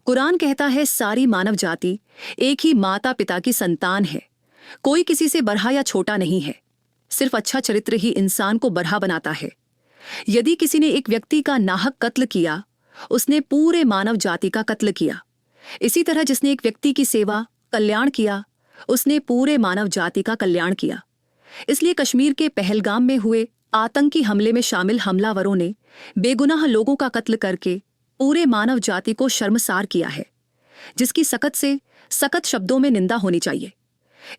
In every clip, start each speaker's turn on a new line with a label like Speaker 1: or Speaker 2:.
Speaker 1: कुरान कहता है सारी मानव जाति एक ही माता पिता की संतान है। कोई किसी से बड़ा या छोटा नहीं है। सिर्फ अच्छा चरित्र ही इंसान को बड़ा बनाता है। यदि किसी ने एक व्यक्ति का नाहक कत्ल किया, उसने पूरे मानव जाति का कत्ल किया। इसी तरह जिसने एक व्यक्ति की सेवा, कल्याण किया, उसने पूरे मानव जाति का कल्याण किया। इसलिए कश्मीर के पहलगाम में हुए आतंकी हमले में शामिल हमलावरों ने बेगुनाह लोगों का कत्ल करके पूरे मानव जाति को शर्मसार किया है, जिसकी सख्त से सख्त शब्दों में निंदा होनी चाहिए।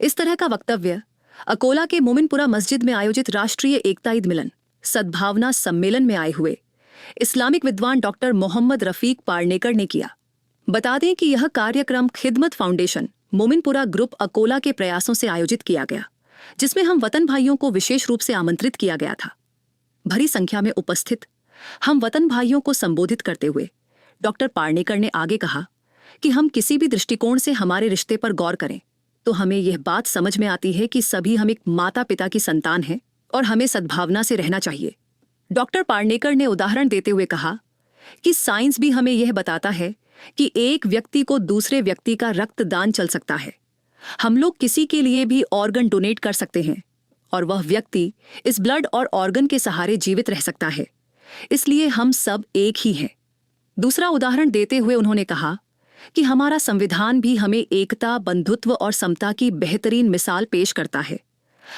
Speaker 1: इस तरह का वक्तव्य अकोला के मोमिनपुरा मस्जिद में आयोजित राष्ट्रीय एकता ईद मिलन सद्भावना सम्मेलन में आए हुए इस्लामिक विद्वान डॉक्टर मोहम्मद रफीक पार्नेकर ने किया। बता दें कि यह कार्यक्रम खिदमत फाउंडेशन मोमिनपुरा ग्रुप अकोला के प्रयासों से आयोजित किया गया, जिसमें हम वतन भाइयों को विशेष रूप से आमंत्रित किया गया था। भरी संख्या में उपस्थित हम वतन भाइयों को संबोधित करते हुए डॉक्टर पार्नेकर ने आगे कहा कि हम किसी भी दृष्टिकोण से हमारे रिश्ते पर गौर करें तो हमें यह बात समझ में आती है कि सभी हम एक माता पिता की संतान हैं और हमें सद्भावना से रहना चाहिए। डॉक्टर पार्नेकर ने उदाहरण देते हुए कहा कि साइंस भी हमें यह बताता है कि एक व्यक्ति को दूसरे व्यक्ति का रक्तदान चल सकता है। हम लोग किसी के लिए भी ऑर्गन डोनेट कर सकते हैं और वह व्यक्ति इस ब्लड और ऑर्गन के सहारे जीवित रह सकता है। इसलिए हम सब एक ही हैं। दूसरा उदाहरण देते हुए उन्होंने कहा कि हमारा संविधान भी हमें एकता, बंधुत्व और समता की बेहतरीन मिसाल पेश करता है।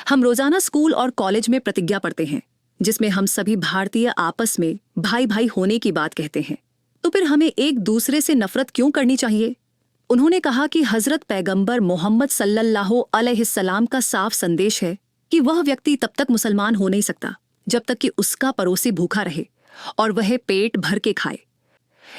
Speaker 1: हम रोजाना स्कूल और कॉलेज में प्रतिज्ञा पढ़ते हैं, जिसमें हम सभी भारतीय आपस में भाई भाई होने की बात कहते हैं। तो फिर हमें एक दूसरे से नफरत क्यों करनी चाहिए? उन्होंने कहा कि हजरत पैगंबर मोहम्मद सल्लल्लाहु अलैहि सल्लाम का साफ संदेश है कि वह व्यक्ति तब तक मुसलमान हो नहीं सकता जब तक कि उसका पड़ोसी भूखा रहे और वह पेट भर के खाए।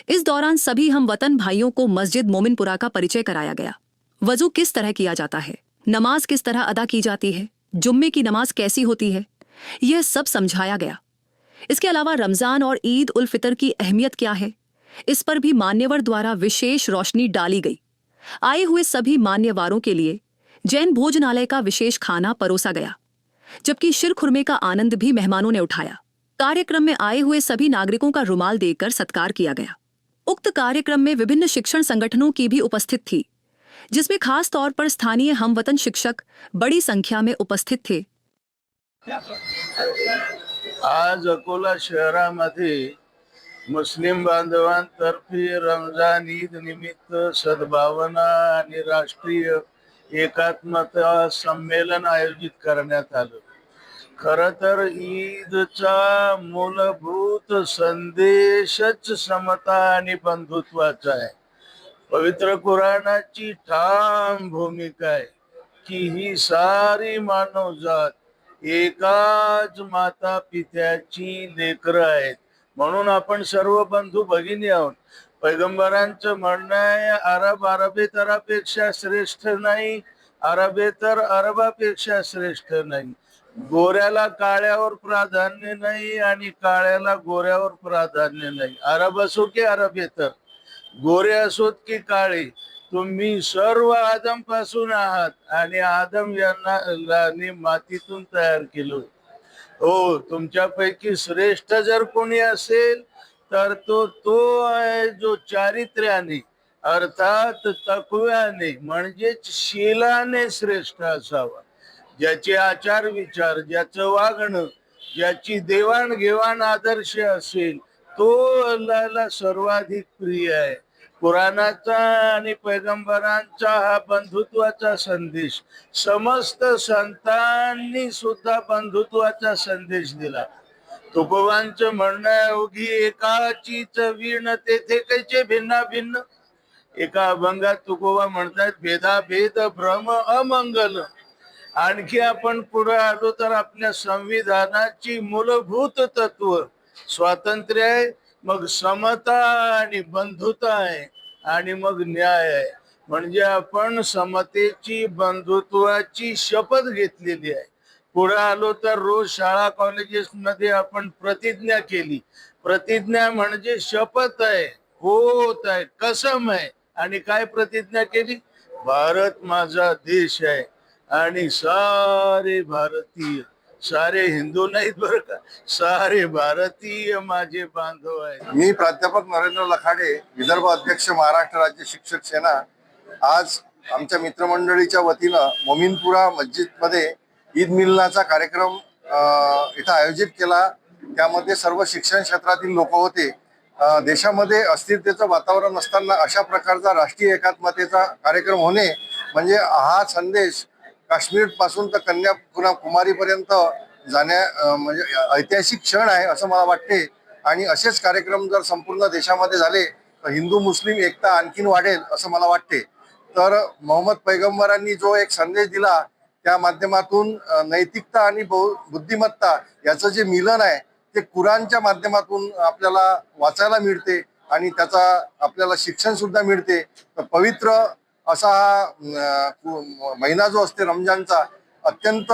Speaker 1: इस दौरान सभी हम वतन भाइयों को मस्जिद मोमिनपुरा का परिचय कराया गया। वजू किस तरह किया जाता है, नमाज किस तरह अदा की जाती है, जुम्मे की नमाज कैसी होती है, यह सब समझाया गया। इसके अलावा रमजान और ईद उल फितर की अहमियत क्या है, इस पर भी मान्यवर द्वारा विशेष रोशनी डाली गई। आए हुए सभी मान्यवरों के लिए जैन भोजनालय का विशेष खाना परोसा गया, जबकि शिर खुरमे का आनंद भी मेहमानों ने उठाया। कार्यक्रम में आए हुए सभी नागरिकों का रुमाल देकर सत्कार किया गया। उक्त कार्यक्रम में विभिन्न शिक्षण संगठनों की भी उपस्थित थी, जिसमें खास तौर पर स्थानीय हमवतन शिक्षक बड़ी संख्या में उपस्थित थे।
Speaker 2: आज अकोला शहरामध्ये मुस्लिम बांधवांतर्फे रमजान ईद निमित्त सद्भावना आणि राष्ट्रीय एकात्मता संमेलन आयोजित करण्यात आलं। खरं तर ईदचा मूलभूत संदेशच समता आणि बंधुत्वाचा आहे। पवित्र कुराणाची ठाम भूमिका आहे की ही सारी मानवजात एकाच माता पित्याची लेकरं आहेत, म्हणून आपण सर्व बंधू भगिनी आहोत। पैगंबरांचं म्हणणं आहे अरब अरबेतरापेक्षा श्रेष्ठ नाही, अरबेतर अरबापेक्षा श्रेष्ठ नाही, गोऱ्याला काळ्यावर प्राधान्य नाही आणि काळ्याला गोऱ्यावर प्राधान्य नाही। अरब असो की अरबेतर, गोरे असोत की काळे, तुम्ही सर्व आदम पासून आहात आणि आदम यांना मातीतून तयार केलं। हो, तुमच्यापैकी श्रेष्ठ जर कोणी असेल तर तो आहे जो चारित्र्याने अर्थात तकव्याने म्हणजेच शीलाने श्रेष्ठ असावा, ज्याचे आचार विचार, ज्याचं वागणं, ज्याची देवाणघेवाण आदर्श असेल तो अल्लाहला सर्वाधिक प्रिय आहे। कुराणाचा आणि पैगंबरांचा हा बंधुत्वाचा संदेश, समस्त संतांनी सुद्धा बंधुत्वाचा संदेश दिला। तुकोबांचं म्हणणं आहे ओघी एकाचीच वीण तेथे कैचे भिन्ना भिन्न। एका अभंगात तुकोबा म्हणतात भेदाभेद भ्रम अमंगल। आणखी आपण पुढे आलो तर आपल्या संविधानाची मूलभूत तत्व स्वातंत्र्य आहे, मग समता आणि बंधुता आहे आणि मग न्याय आहे। म्हणजे आपण समतेची बंधुत्वाची शपथ घेतलेली आहे। पुढे आलो तर रोज शाळा कॉलेजेस मध्ये आपण प्रतिज्ञा केली। प्रतिज्ञा म्हणजे शपथ आहे, होत आहे, कसम आहे। आणि काय प्रतिज्ञा केली? भारत माझा देश आहे आणि सारे भारतीय सारे हिंदू नाहीत बरं का, सारे भारतीय माझे बांधव आहेत.
Speaker 3: मी प्राध्यापक नरेंद्र लखाडे, विदर्भ अध्यक्ष, महाराष्ट्र राज्य शिक्षक सेना, आज आमच्या मित्रमंडळीच्या वतीनं मोमीनपुरा मस्जिदमध्ये ईद मिलनाचा कार्यक्रम इथं आयोजित केला. त्यामध्ये सर्व शिक्षण क्षेत्रातील लोक होते. देशामध्ये अस्थिरतेचं वातावरण असताना अशा प्रकारचा राष्ट्रीय एकात्मतेचा कार्यक्रम होणे म्हणजे हा संदेश काश्मीर पासून तर कन्याकुमारीपर्यंत म्हणजे ऐतिहासिक क्षण आहे असं मला वाटते. आणि असेच कार्यक्रम जर संपूर्ण देशामध्ये झाले तर हिंदू मुस्लिम एकता आणखीन वाढेल असं मला वाटते. तर मोहम्मद पैगंबरांनी जो एक संदेश दिला त्या माध्यमातून नैतिकता आणि बुद्धिमत्ता याचं जे मिलन आहे ते कुराणच्या माध्यमातून आपल्याला वाचायला मिळते आणि त्याचा आपल्याला शिक्षण सुद्धा मिळते. तर पवित्र असा हा महिना जो असते रमजानचा, अत्यंत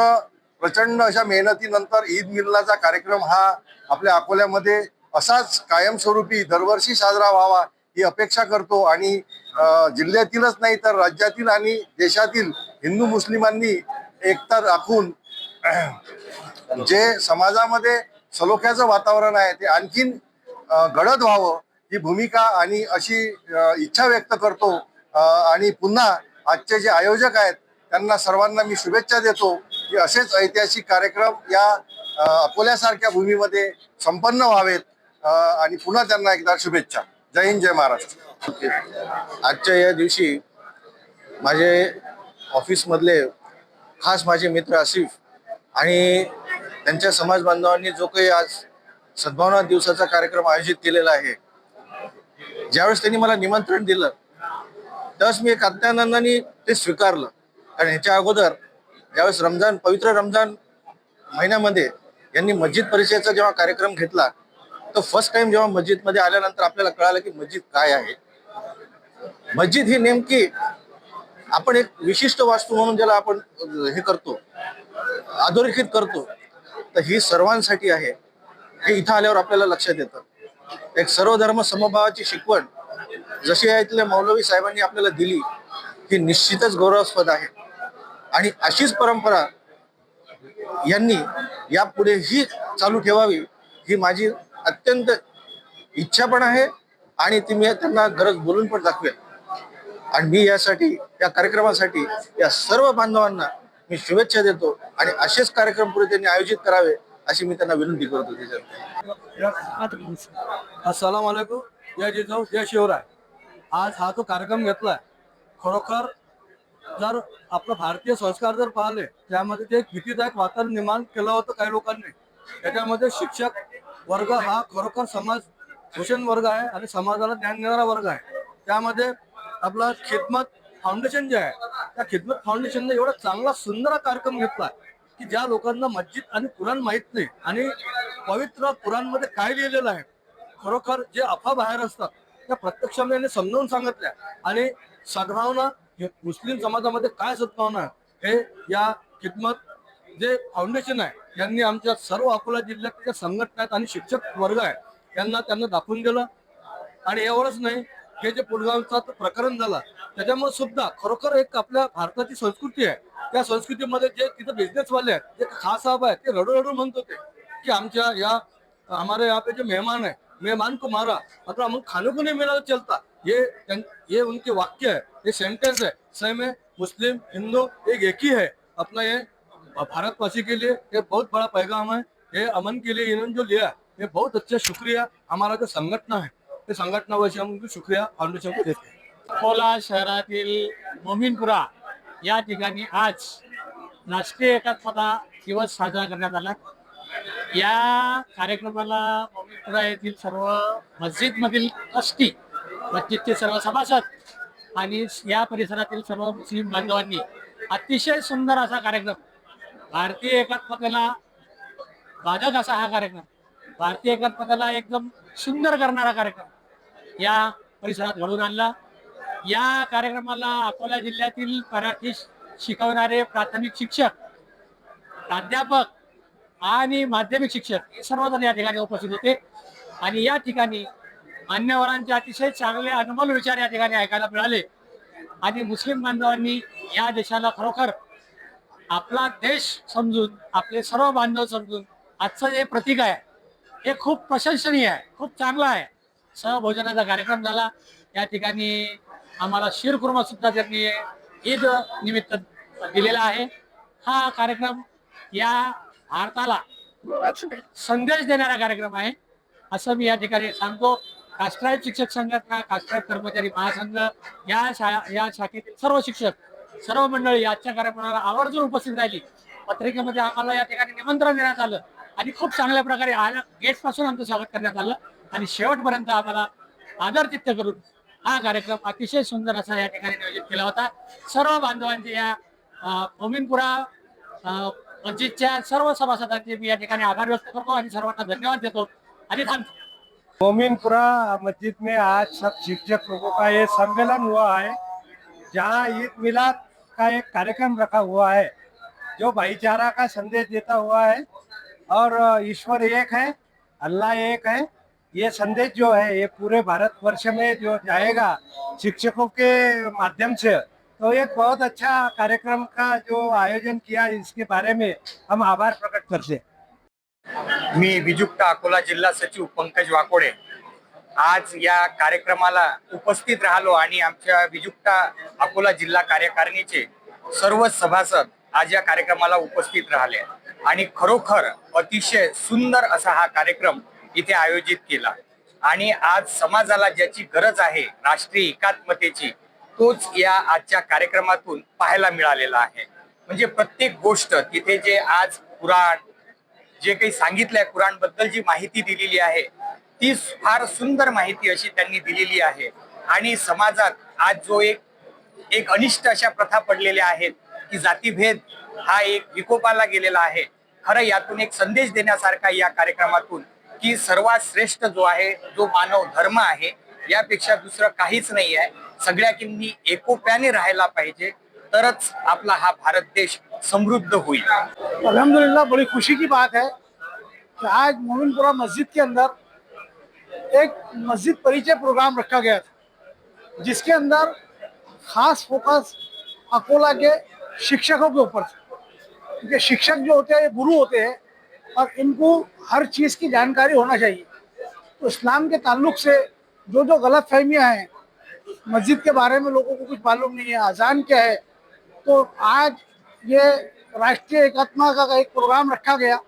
Speaker 3: प्रचंड अशा मेहनतीनंतर ईद मिलनाचा कार्यक्रम हा आपल्या अकोल्यामध्ये असाच कायमस्वरूपी दरवर्षी साजरा व्हावा ही अपेक्षा करतो. आणि जिल्ह्यातीलच नाही तर राज्यातील आणि देशातील हिंदू मुस्लिमांनी एकता राखून जे समाजामध्ये सलोख्याचं वातावरण आहे ते आणखीन गडद व्हावं ही भूमिका आणि अशी इच्छा व्यक्त करतो. आणि पुन्हा आजचे जे आयोजक आहेत त्यांना सर्वांना मी शुभेच्छा देतो की असेच ऐतिहासिक कार्यक्रम या अकोल्यासारख्या भूमीमध्ये संपन्न व्हावेत. आणि पुन्हा त्यांना एकदा शुभेच्छा. जय हिंद, जय महाराष्ट्र.
Speaker 4: आजच्या या दिवशी माझे ऑफिसमधले खास माझे मित्र आसिफ आणि त्यांच्या समाज बांधवांनी जो काही आज सद्भावना दिवसाचा कार्यक्रम आयोजित केलेला आहे, ज्यावेळेस त्यांनी मला निमंत्रण दिलं त्यावेळेस मी एक अत्यानंदाने ते स्वीकारलं. कारण ह्याच्या अगोदर ज्यावेळेस पवित्र रमजान महिन्यामध्ये यांनी मस्जिद परिचयाचा जेव्हा कार्यक्रम घेतला तो फर्स्ट टाइम जेव्हा मस्जिदमध्ये आल्यानंतर आपल्याला कळालं की मस्जिद काय आहे. मस्जिद ही नेमकी आपण एक विशिष्ट वास्तू म्हणून ज्याला आपण हे करतो, अधोरेखित करतो, तर ही सर्वांसाठी आहे हे इथं आल्यावर आपल्याला लक्षात येतं. एक सर्वधर्म समभावाची शिकवण जशी आहे इथल्या मौलवी साहेबांनी आपल्याला दिली ही निश्चितच गौरवास्पद आहे. आणि अशीच परंपरा यांनी यापुढेही चालू ठेवावी ही माझी अत्यंत इच्छा पण आहे आणि ती मी त्यांना गरज बोलून पण दाखवेल. आणि मी यासाठी या कार्यक्रमासाठी या सर्व बांधवांना मी शुभेच्छा देतो आणि असेच कार्यक्रम पुढे त्यांनी आयोजित करावे अशी मी त्यांना विनंती करतो.
Speaker 5: अस्सलाम वालेकुम, जय जिजाऊ, जय शिवराय. आज हा जो कार्यक्रम घेतलाय खरोखर जर आपलं भारतीय संस्कार जर पाहिले त्यामध्ये ते एक भीतीदायक वातावरण निर्माण केलं होतं काही लोकांनी. त्याच्यामध्ये शिक्षक वर्ग हा खरोखर समाज भूषण वर्ग आहे आणि समाजाला ज्ञान देणारा वर्ग आहे. त्यामध्ये आपला खिदमत फाउंडेशन जे आहे त्या खिदमत फाउंडेशनने एवढा चांगला सुंदर कार्यक्रम घेतला की ज्या लोकांना मस्जिद आणि कुराण माहीत नाही आणि पवित्र कुराणमध्ये काय लिहिलेलं आहे खरोखर जे अफवा बाहेर असतात त्या प्रत्यक्षाने समजावून सांगितल्या. आणि सद्भावना मुस्लिम समाजामध्ये काय सद्भावना हे या खिदमत जे फाउंडेशन आहे यांनी आमच्या सर्व अकोला जिल्ह्यातल्या संघटना आहेत आणि शिक्षक वर्ग आहे त्यांना दाखवून दिलं. आणि एवढंच नाही, हे जे पुलगावचा प्रकरण झाला त्याच्यामुळे सुद्धा खरोखर एक आपल्या भारताची संस्कृती आहे. त्या संस्कृतीमध्ये जे तिथे बिझनेसवाले आहेत जे खास साहब आहेत ते रडू म्हणत होते की आमच्या या हमारे यहाँ पे जो मेहमान है मेहमान को मारा मतलब हम खाने को नहीं मिला तो चलता. ये उनके वाक्य है, ये सेंटेंस है. सही में मुस्लिम हिंदू एक ही है. अपना ये भारतवासी के लिए ये बहुत बड़ा पैगाम है. ये अमन के लिए इन्होंने जो लिया ये बहुत अच्छा शुक्रिया. हमारा जो संघटना है ते संघटनावरची आम्ही शुक्रिया फाउंडेशन को देते हैं.
Speaker 6: अकोला शहरातील मोमीनपुरा या ठिकाणी आज राष्ट्रीय एकात्मता दिवस साजरा करण्यात आला. या कार्यक्रमाला मोमीनपुरा येथील सर्व मस्जिदमधील ट्रस्टी, मस्जिदचे सर्व सभासद आणि या परिसरातील सर्व मुस्लिम बांधवांनी अतिशय सुंदर असा कार्यक्रम, भारतीय एकात्मतेला बाधक असा हा कार्यक्रम, भारतीय एकात्मतेला एकदम सुंदर करणारा कार्यक्रम या परिसरात घडून आणला. या कार्यक्रमाला अकोला जिल्ह्यातील मराठी शिकवणारे प्राथमिक शिक्षक, प्राध्यापक आणि माध्यमिक शिक्षक हे सर्वजण या ठिकाणी उपस्थित होते. आणि या ठिकाणी मान्यवरांचे अतिशय चांगले अनमोल विचार या ठिकाणी ऐकायला मिळाले. आणि मुस्लिम बांधवांनी या देशाला खरोखर आपला देश समजून, आपले सर्व बांधव समजून आजचं जे प्रतीक आहे हे खूप प्रशंसनीय आहे, खूप चांगलं आहे. सहभोजनाचा कार्यक्रम झाला. या ठिकाणी आम्हाला शीरखुर्मा सुद्धा त्यांनी ईद निमित्त दिलेला आहे. हा कार्यक्रम या भारताला संदेश देणारा कार्यक्रम आहे असं मी या ठिकाणी सांगतो. काष्टराज शिक्षक संघटना, काष्टराज कर्मचारी महासंघ, या शाखेतील सर्व शिक्षक, सर्व मंडळी आजच्या कार्यक्रमाला आवर्जून उपस्थित राहिली. पत्रिकेमध्ये आम्हाला या ठिकाणी निमंत्रण देण्यात आलं आणि खूप चांगल्या प्रकारे गेट पासून आमचं स्वागत करण्यात आलं आणि शेवटपर्यंत आम्हाला आदरातिथ्य करून हा कार्यक्रम अतिशय सुंदर असा या ठिकाणी नियोजित केला होता. सर्व बांधवांचे या मोमीनपुरा मस्जिदच्या सर्व सभासदांचे मी या ठिकाणी आभार व्यक्त करतो आणि सर्वांना धन्यवाद देतो आणि थांबतो.
Speaker 5: मोमीनपुरा मस्जिद में आज सब शिक्षक लोगों का ये सम्मेलन हुआ है, जहाँ ईद मिलाद का एक कार्यक्रम रखा हुआ है जो भाईचारा का संदेश देता हुआ है और ईश्वर एक है, अल्लाह एक है। ये संदेश जो है ये पूरे भारतवर्ष में जो जाएगा शिक्षकों के माध्यम से, तो एक बहुत अच्छा कार्यक्रम का जो आयोजन किया इसके बारे में हम आभार प्रकट करते हैं।
Speaker 7: मी विजुक्ता अकोला जिल्हा सचिव पंकज वाकोडे आज या कार्यक्रमाला उपस्थित राहिलो आणि आमच्या विजुक्ता अकोला जिल्हा कार्यकारिणीचे सर्व सभासद आज या कार्यक्रमाला उपस्थित राहिले आणि खरोखर अतिशय सुंदर असा हा कार्यक्रम इथे आयोजित केला आणि आज समाजाला ज्याची गरज आहे राष्ट्रीय एकात्मतेची तोच या आजच्या कार्यक्रमातून पाहायला मिळालेला आहे. म्हणजे प्रत्येक गोष्ट तिथे जे आज कुराण जे काही सांगितलंय, कुराण बद्दल जी माहिती दिलेली आहे ती फार सुंदर माहिती अशी त्यांनी दिलेली आहे आणि समाजात आज जो एक अनिष्ट अशा प्रथा पडलेल्या आहेत की जातीभेद हा एक विकोपाला गेलेला आहे. खरं यातून एक संदेश देण्यासारखा या कार्यक्रमातून की सर्वात श्रेष्ठ जो आहे, जो मानव धर्म आहे, यापेक्षा दुसरं काहीच नाही आहे. सगळ्यांनी एकोप्याने राहायला पाहिजे, तरच आपला हा भारत देश समृद्ध होईल.
Speaker 8: अल्हम्दुलिल्लाह, बड़ी खुशी की बात है कि आज मोमिनपुरा मस्जिद के अंदर एक मस्जिद परिचय प्रोग्राम रखा गया था, जिसके अंदर खास फोकस अकोला के शिक्षकों के ऊपर था। क्योंकि शिक्षक जो होते हैं ये गुरु होते हैं और इनको हर चीज़ की जानकारी होना चाहिए। तो इस्लाम के ताल्लुक से जो जो गलत फहमियाँ हैं, मस्जिद के बारे में लोगों को कुछ मालूम नहीं है, अजान क्या है, तो आज ये राष्ट्रीय एकात्मा का एक प्रोग्राम रखा गया,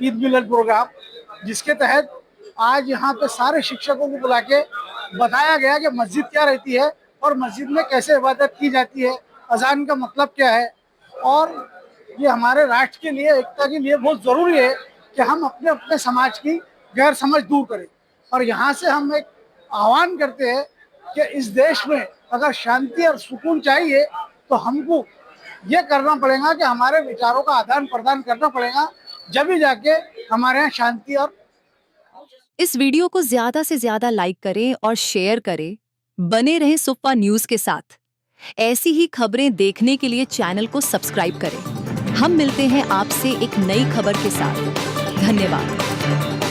Speaker 8: ईद मिलाद प्रोग्राम, जिसके तहत आज यहाँ पे सारे शिक्षकों को बुला के बताया गया कि मस्जिद क्या रहती है और मस्जिद में कैसे इबादत की जाती है, अजान का मतलब क्या है। और ये हमारे राष्ट्र के लिए, एकता के लिए बहुत ज़रूरी है कि हम अपने अपने समाज की गैर समझ दूर करें। और यहाँ से हम एक आह्वान करते हैं कि इस देश में अगर शांति और सुकून चाहिए तो हमको ये करना पड़ेगा कि हमारे विचारों का आदान प्रदान करना पड़ेगा, जब ही जाके हमारे यहाँ शांति और।
Speaker 1: इस वीडियो को ज्यादा से ज्यादा लाइक करें और शेयर करें। बने रहें सुप्पा न्यूज के साथ। ऐसी ही खबरें देखने के लिए चैनल को सब्सक्राइब करें। हम मिलते हैं आपसे एक नई खबर के साथ। धन्यवाद।